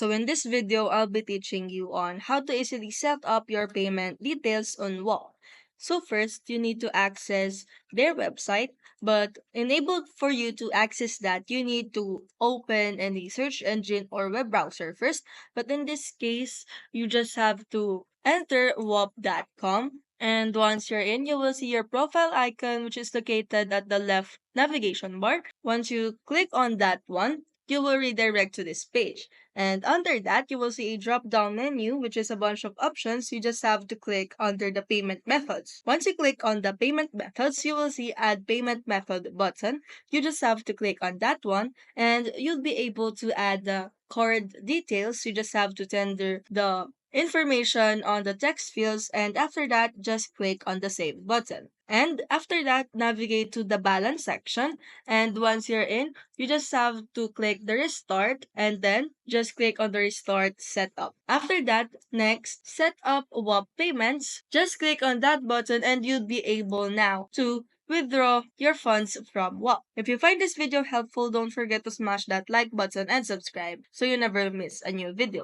So in this video, I'll be teaching you on how to easily set up your payment details on Whop. So first, you need to access their website, but enabled for you to access that, you need to open any search engine or web browser first. But in this case, you just have to enter whop.com. And once you're in, you will see your profile icon, which is located at the left navigation bar. Once you click on that one, you will redirect to this page. And under that, you will see a drop down menu, which is a bunch of options. You just have to click under the payment methods. Once you click on the payment methods, you will see add payment method button. You just have to click on that one and you'll be able to add the card details. You just have to tender the information on the text fields, and after that, just click on the save button. And after that, navigate to the balance section. And once you're in, you just have to click the restart and then just click on the restart setup. After that, next, set up WAP payments. Just click on that button and you'll be able now to withdraw your funds from WAP. If you find this video helpful, don't forget to smash that like button and subscribe so you never miss a new video.